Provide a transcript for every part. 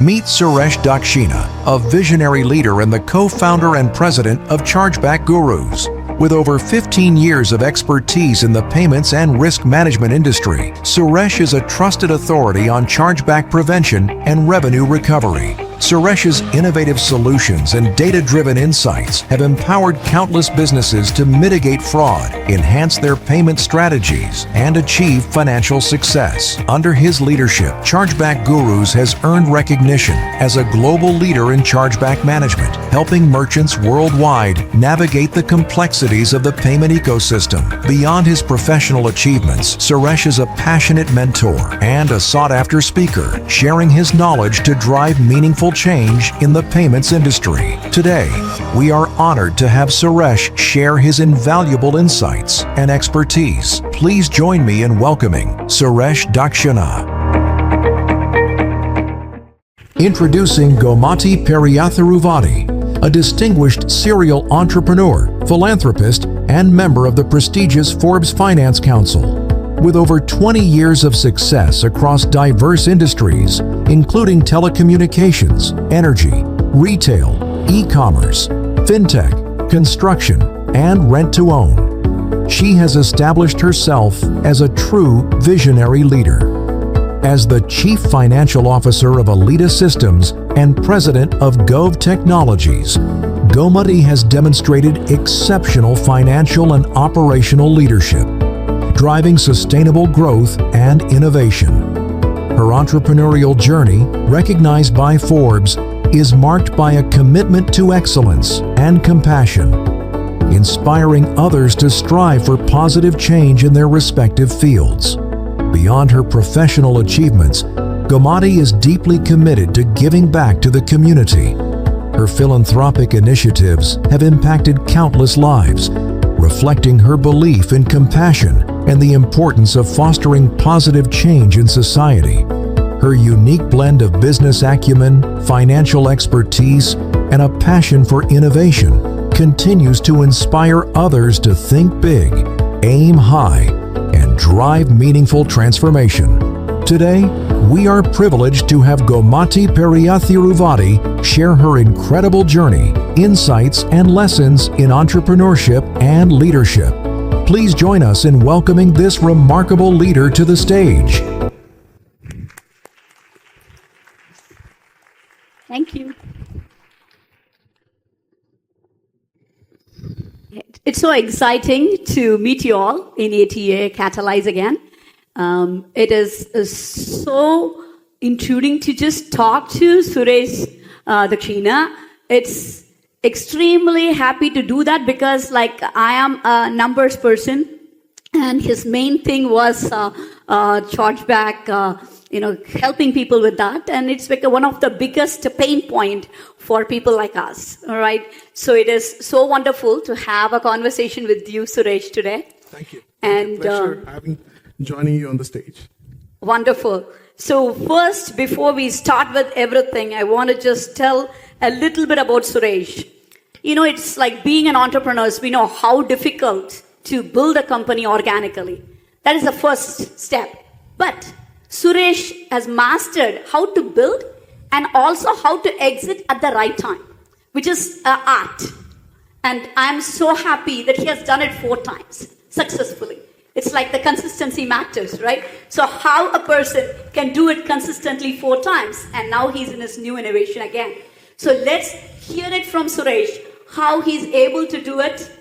Meet Suresh Dakshina, a visionary leader and the co-founder and president of Chargeback Gurus. With over 15 years of expertise in the payments and risk management industry, Suresh is a trusted authority on chargeback prevention and revenue recovery. Suresh's innovative solutions and data-driven insights have empowered countless businesses to mitigate fraud, enhance their payment strategies, and achieve financial success. Under his leadership, Chargeback Gurus has earned recognition as a global leader in chargeback management, helping merchants worldwide navigate the complexities of the payment ecosystem. Beyond his professional achievements, Suresh is a passionate mentor and a sought-after speaker, sharing his knowledge to drive meaningful change in the payments industry. Today, we are honored to have Suresh share his invaluable insights and expertise. Please join me in welcoming Suresh Dakshina. Introducing Gomathy Periathiruvadi, a distinguished serial entrepreneur, philanthropist, and member of the prestigious Forbes Finance Council. With over 20 years of success across diverse industries, including telecommunications, energy, retail, e-commerce, fintech, construction, and rent-to-own, she has established herself as a true visionary leader. As the Chief Financial Officer of Alita Systems and President of Gov Technologies, Gomathy has demonstrated exceptional financial and operational leadership, driving sustainable growth and innovation. Her entrepreneurial journey, recognized by Forbes, is marked by a commitment to excellence and compassion, inspiring others to strive for positive change in their respective fields. Beyond her professional achievements, Gomathy is deeply committed to giving back to the community. Her philanthropic initiatives have impacted countless lives, reflecting her belief in compassion and the importance of fostering positive change in society. Her unique blend of business acumen, financial expertise, and a passion for innovation continues to inspire others to think big, aim high, and drive meaningful transformation. Today, we are privileged to have Gomathy Periathiruvadi share her incredible journey, insights, and lessons in entrepreneurship and leadership. Please join us in welcoming this remarkable leader to the stage. Thank you. It's so exciting to meet you all in ATA Catalyze again. It is so intriguing to just talk to Suresh Dakshina. It's extremely happy to do that because I am a numbers person and his main thing was chargeback, helping people with that. And it's like one of the biggest pain point for people like us. All right. So it is so wonderful to have a conversation with you, Suresh, today. Thank you. And pleasure joining you on the stage. Wonderful. So first, before we start with everything, I want to just tell a little bit about Suresh. It's like being an entrepreneur, we know how difficult to build a company organically. That is the first step. But Suresh has mastered how to build and also how to exit at the right time, which is art. And I'm so happy that he has done it 4 times successfully. It's like the consistency matters, right? So how a person can do it consistently 4 times, and now he's in his new innovation again. So let's hear it from Suresh, how he's able to do it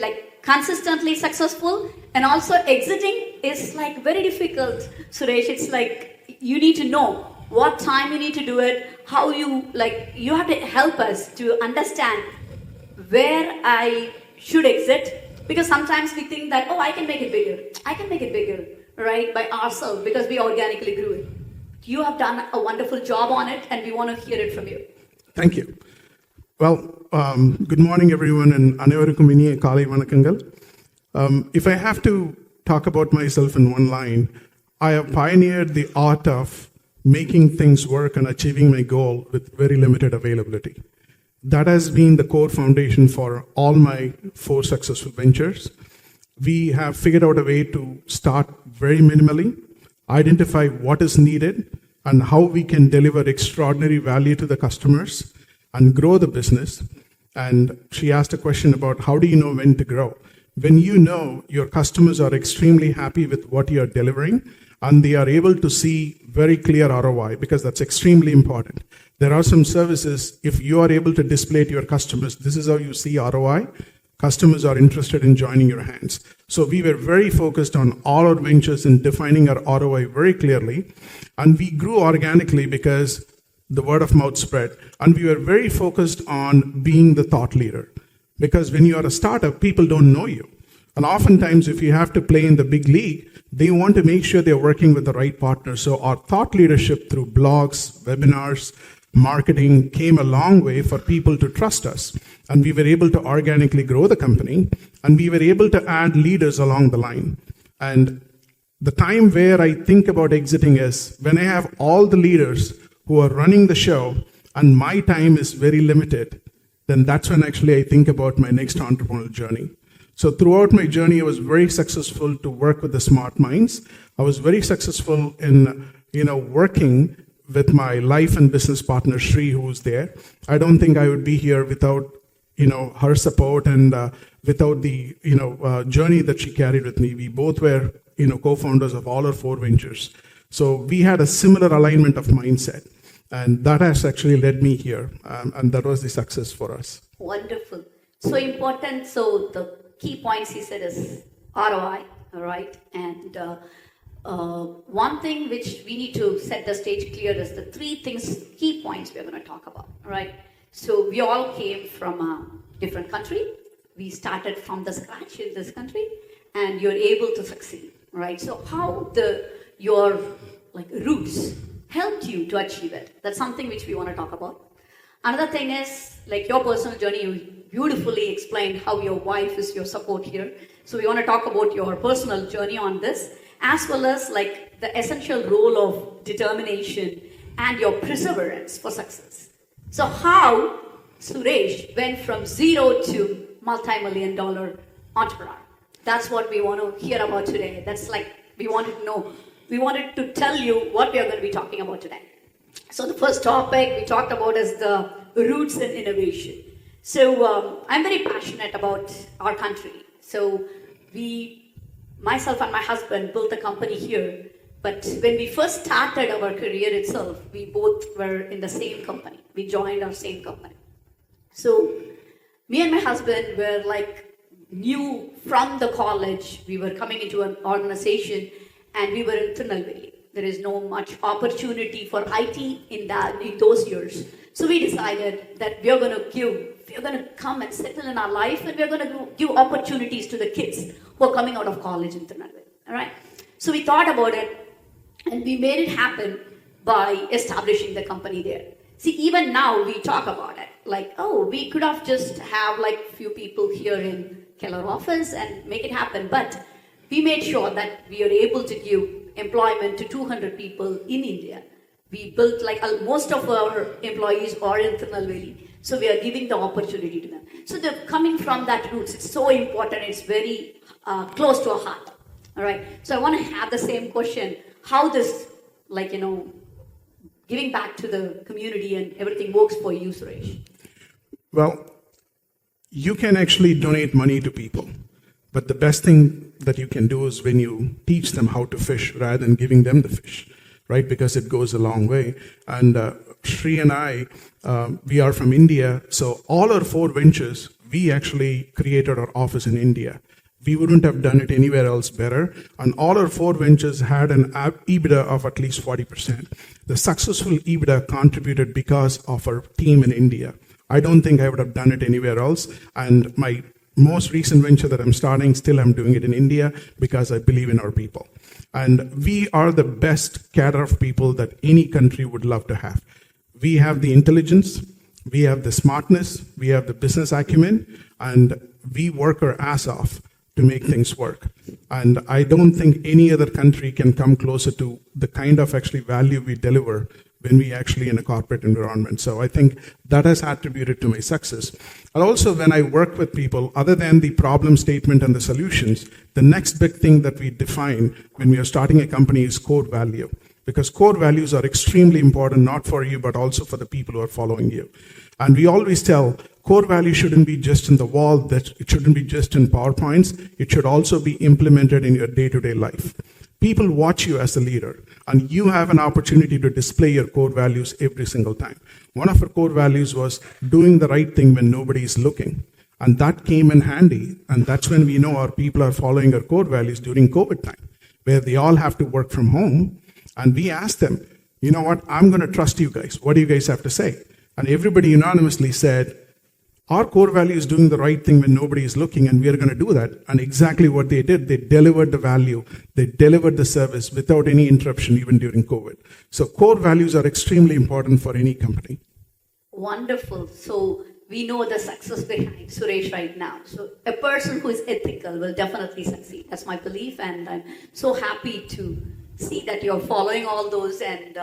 like consistently successful, and also exiting is like very difficult, Suresh. It's like you need to know what time you need to do it, how you have to help us to understand where I should exit. Because sometimes we think that, I can make it bigger, right, by ourselves because we organically grew it. You have done a wonderful job on it and we want to hear it from you. Thank you. Well, good morning everyone and anevarukkum iniya kaalai vanakkangal. If I have to talk about myself in one line, I have pioneered the art of making things work and achieving my goal with very limited availability. That has been the core foundation for all my 4 successful ventures. We have figured out a way to start very minimally, identify what is needed, and how we can deliver extraordinary value to the customers and grow the business. And she asked a question about how do you know when to grow? When you know your customers are extremely happy with what you're delivering and they are able to see very clear ROI, because that's extremely important. There are some services, if you are able to display to your customers, this is how you see ROI, customers are interested in joining your hands. So we were very focused on all our ventures in defining our ROI very clearly. And we grew organically because the word of mouth spread. And we were very focused on being the thought leader. Because when you are a startup, people don't know you. And oftentimes, if you have to play in the big league, they want to make sure they're working with the right partner. So our thought leadership through blogs, webinars, marketing came a long way for people to trust us. And we were able to organically grow the company. And we were able to add leaders along the line. And the time where I think about exiting is when I have all the leaders who are running the show and my time is very limited, then that's when actually I think about my next entrepreneurial journey. So throughout my journey, I was very successful to work with the smart minds. I was very successful in, working with my life and business partner, Shri, who was there. I don't think I would be here without, her support and without the, journey that she carried with me. We both were, co-founders of all our 4 ventures. So we had a similar alignment of mindset. And that has actually led me here. And that was the success for us. Wonderful. So important. So the key points he said is ROI, all right? And one thing which we need to set the stage clear is the 3 things, key points we're going to talk about, all right? So we all came from a different country. We started from the scratch in this country, and you're able to succeed, right? So how your roots helped you to achieve it? That's something which we want to talk about. Another thing is your personal journey. You beautifully explained how your wife is your support here. So we want to talk about your personal journey on this, as well as the essential role of determination and your perseverance for success. So how Suresh went from 0 to multi-million-dollar entrepreneur. That's what we want to hear about today. That's we wanted to know. We wanted to tell you what we are going to be talking about today. So the first topic we talked about is the roots in innovation. So I'm very passionate about our country. So myself and my husband built a company here. But when we first started our career itself, we both were in the same company. We joined our same company. So me and my husband were new from the college. We were coming into an organization and we were in Tirunelveli. There is no much opportunity for IT in those years. So we decided that we're going to come and settle in our life, and we're going to give opportunities to the kids who are coming out of college in Tirunelveli. All right. So we thought about it, and we made it happen by establishing the company there. See, even now we talk about it we could have just have few people here in Keller office and make it happen, but we made sure that we are able to give employment to 200 people in India. We built most of our employees are in Tirunelveli, so we are giving the opportunity to them. So they're coming from that roots. It's so important. It's very close to our heart. All right. So I want to have the same question: how this, giving back to the community and everything works for you, Suresh? Well, you can actually donate money to people, but the best thing that you can do is when you teach them how to fish rather than giving them the fish, right? Because it goes a long way. And Shri and I, we are from India, so all our 4 ventures, we actually created our office in India. We wouldn't have done it anywhere else better. And all our 4 ventures had an EBITDA of at least 40%. The successful EBITDA contributed because of our team in India. I don't think I would have done it anywhere else. And my most recent venture that I'm starting, still I'm doing it in India because I believe in our people. And we are the best cadre of people that any country would love to have. We have the intelligence, we have the smartness, we have the business acumen, and we work our ass off to make things work. And I don't think any other country can come closer to the kind of actually value we deliver when we actually in a corporate environment. So I think that has attributed to my success. And also when I work with people, other than the problem statement and the solutions, the next big thing that we define when we are starting a company is core value. because core values are extremely important, not for you, but also for the people who are following you. And we always tell core values shouldn't be just in the wall, that it shouldn't be just in PowerPoints, it should also be implemented in your day-to-day life. People watch you as a leader, and you have an opportunity to display your core values every single time. One of our core values was doing the right thing when nobody is looking. And that came in handy, and that's when we know our people are following our core values during COVID time, where they all have to work from home. And we asked them, you know what, I'm going to trust you guys. What do you guys have to say? And everybody unanimously said, our core value is doing the right thing when nobody is looking, and we are going to do that. And exactly what they did, they delivered the value, they delivered the service without any interruption, even during COVID. So core values are extremely important for any company. Wonderful. So we know the success behind Suresh right now. So a person who is ethical will definitely succeed. That's my belief, and I'm so happy to see that you're following all those. And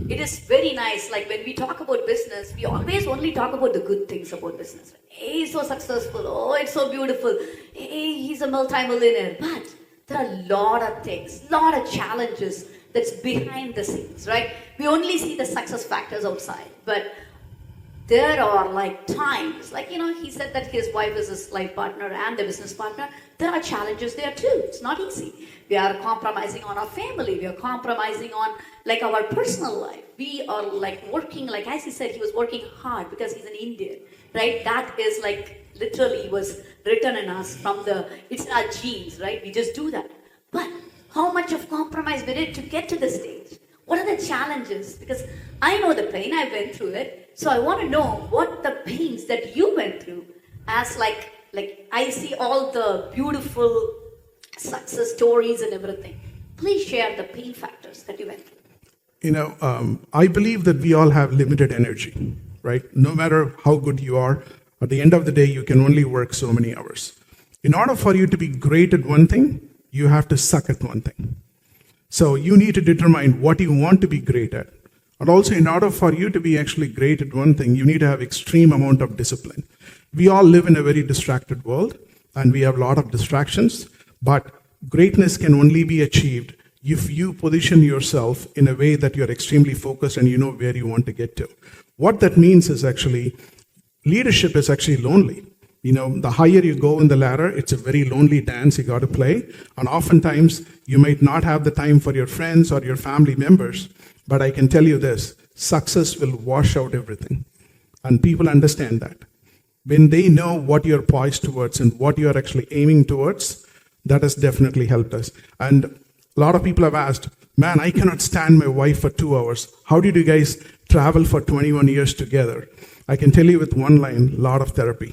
it is very nice. Like when we talk about business, we always only talk about the good things about business. Hey, he's so successful. Oh, it's so beautiful. Hey, he's a multi-millionaire. But there are a lot of things, a lot of challenges that's behind the scenes, right? We only see the success factors outside, but there are like times, like, he said that his wife is his life partner and a business partner. There are challenges there too. It's not easy. We are compromising on our family. We are compromising on like our personal life. We are like working, like as he said, he was working hard because he's an Indian, right? That is like literally was written in us it's our genes, right? We just do that. But how much of compromise we did to get to this stage? What are the challenges? Because I know the pain, I went through it. So I want to know what the pains that you went through, as like I see all the beautiful success stories and everything. Please share the pain factors that you went through. I believe that we all have limited energy, right? No matter how good you are, at the end of the day, you can only work so many hours. In order for you to be great at one thing, you have to suck at one thing. So you need to determine what you want to be great at. And also, in order for you to be actually great at one thing, you need to have extreme amount of discipline. We all live in a very distracted world, and we have a lot of distractions, but greatness can only be achieved if you position yourself in a way that you're extremely focused and you know where you want to get to. What that means is actually, leadership is actually lonely. The higher you go in the ladder, it's a very lonely dance you got to play. And oftentimes, you might not have the time for your friends or your family members. But I can tell you this, success will wash out everything. And people understand that. When they know what you're poised towards and what you're actually aiming towards, that has definitely helped us. And a lot of people have asked, man, I cannot stand my wife for 2 hours. How did you guys travel for 21 years together? I can tell you with one line, a lot of therapy.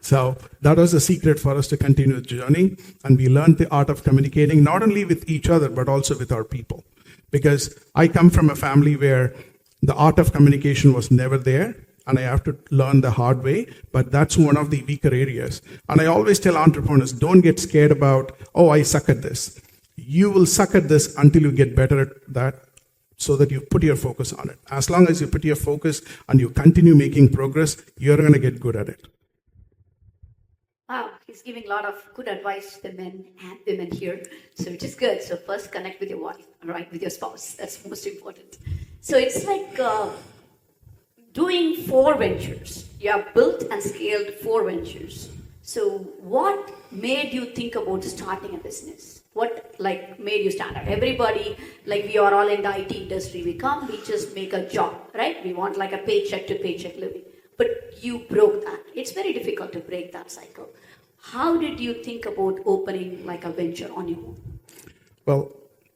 So that was the secret for us to continue the journey. And we learned the art of communicating, not only with each other, but also with our people. Because I come from a family where the art of communication was never there, and I have to learn the hard way, but that's one of the weaker areas. And I always tell entrepreneurs, don't get scared about, oh, I suck at this. You will suck at this until you get better at that, so that you put your focus on it. As long as you put your focus and you continue making progress, you're going to get good at it. Wow, he's giving a lot of good advice to the men and women here, so which is good. So first connect with your wife, right, with your spouse. That's most important. So it's like doing 4 ventures. You have built and scaled 4 ventures. So what made you think about starting a business? What made you start out? Everybody, we are all in the IT industry. We just make a job, right? We want a paycheck to paycheck living. But you broke that. It's very difficult to break that cycle. How did you think about opening a venture on your own? Well,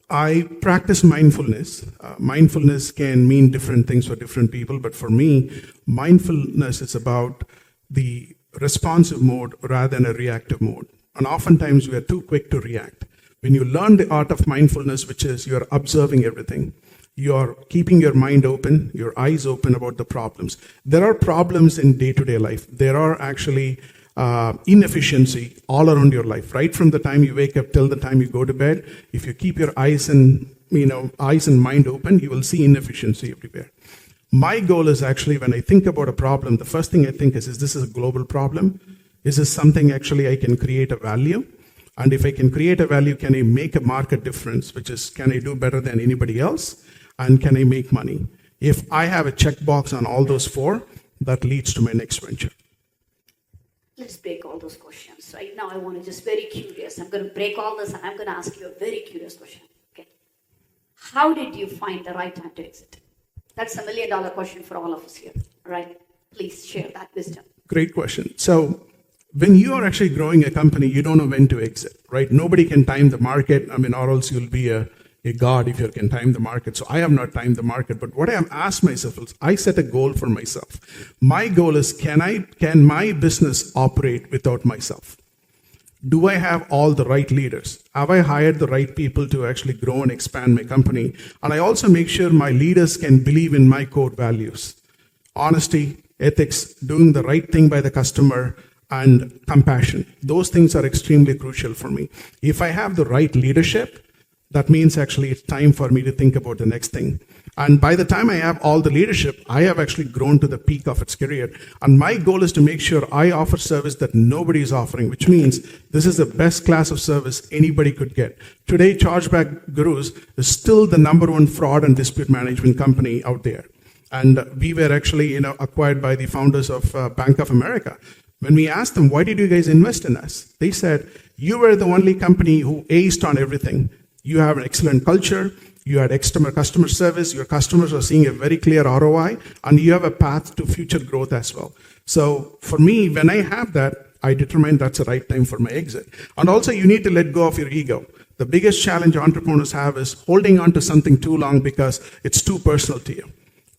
I practice mindfulness. Mindfulness can mean different things for different people, but for me, mindfulness is about the responsive mode rather than a reactive mode. And oftentimes we are too quick to react. When you learn the art of mindfulness, which is you're observing everything, you're keeping your mind open, your eyes open about the problems. There are problems in day-to-day life. There are actually inefficiency all around your life, right from the time you wake up till the time you go to bed. If you keep your eyes and mind open, you will see inefficiency everywhere. My goal is actually, when I think about a problem, the first thing I think is this a global problem? Is this something actually I can create a value? And if I can create a value, can I make a market difference, which is, can I do better than anybody else? And can I make money? If I have a checkbox on all those four, that leads to my next venture. Let's break all those questions. Right now, I want to just very curious. I'm going to break all this and I'm going to ask you a very curious question. Okay. How did you find the right time to exit? That's $1 million question for all of us here. Right? Please share that wisdom. Great question. So when you are actually growing a company, you don't know when to exit, right? Nobody can time the market. I mean, or else you'll be a god if you can time the market. So I have not timed the market. But what I have asked myself is, I set a goal for myself. My goal is, can my business operate without myself? Do I have all the right leaders? Have I hired the right people to actually grow and expand my company? And I also make sure my leaders can believe in my core values: honesty, ethics, doing the right thing by the customer, and compassion. Those things are extremely crucial for me. If I have the right leadership, that means actually it's time for me to think about the next thing. And by the time I have all the leadership, I have actually grown to the peak of its career. And my goal is to make sure I offer service that nobody is offering, which means this is the best class of service anybody could get. Today, Chargeback Gurus is still the #1 fraud and dispute management company out there. And we were actually acquired by the founders of Bank of America. When we asked them, why did you guys invest in us? They said, you were the only company who aced on everything. You have an excellent culture, you had customer service, your customers are seeing a very clear ROI, and you have a path to future growth as well. So for me, when I have that, I determine that's the right time for my exit. And also, you need to let go of your ego. The biggest challenge entrepreneurs have is holding on to something too long because it's too personal to you,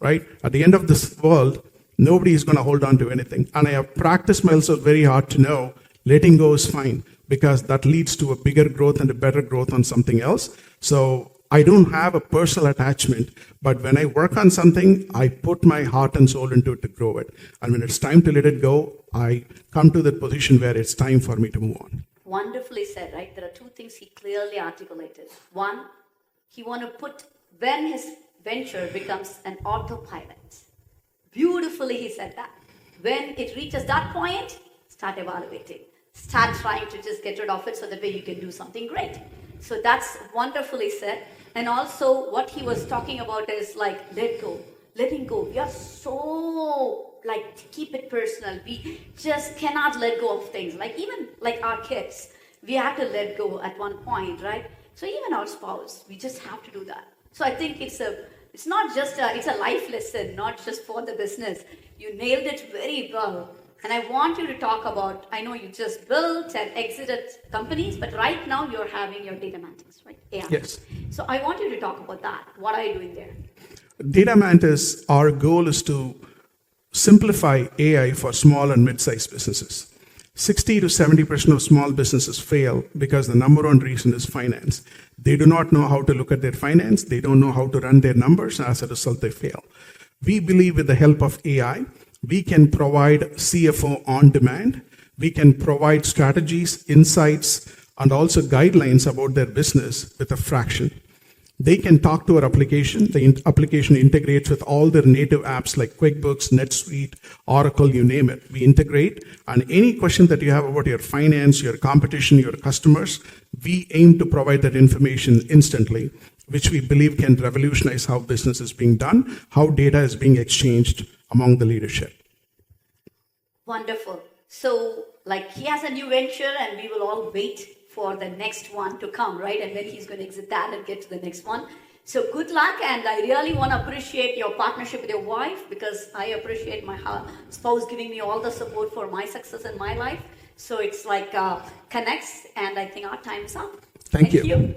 right? At the end of this world, nobody is going to hold on to anything. And I have practiced myself very hard to know letting go is fine, because that leads to a bigger growth and a better growth on something else. So I don't have a personal attachment, but when I work on something, I put my heart and soul into it to grow it. And when it's time to let it go, I come to that position where it's time for me to move on. Wonderfully said, right? There are two things he clearly articulated. One, he want to put when his venture becomes an autopilot. Beautifully he said that. When it reaches that point, start evaluating. Start trying to just get rid of it so that way you can do something great. So that's wonderfully said. And also what he was talking about is like let go, letting go. We are so like keep it personal. We just cannot let go of things. Like even like our kids, we have to let go at one point, right? So even our spouse, we just have to do that. So I think it's not just it's a life lesson, not just for the business. You nailed it very well. And I want you to talk about, I know you just built and exited companies, but right now you're having your Datamantis, right? AI. Yes. So I want you to talk about that. What are you doing there? Datamantis, our goal is to simplify AI for small and mid-sized businesses. 60 to 70% of small businesses fail because the #1 reason is finance. They do not know how to look at their finance. They don't know how to run their numbers. As a result, they fail. We believe with the help of AI, we can provide CFO on demand. We can provide strategies, insights, and also guidelines about their business with a fraction. They can talk to our application. The application integrates with all their native apps like QuickBooks, NetSuite, Oracle, you name it. We integrate, and any question that you have about your finance, your competition, your customers, we aim to provide that information instantly, which we believe can revolutionize how business is being done, how data is being exchanged among the leadership. Wonderful. So, like, he has a new venture, and we will all wait for the next one to come, right? And then he's going to exit that and get to the next one. So, good luck, and I really want to appreciate your partnership with your wife, because I appreciate my spouse giving me all the support for my success in my life. So, it's like connects, and I think our time is up. Thank you.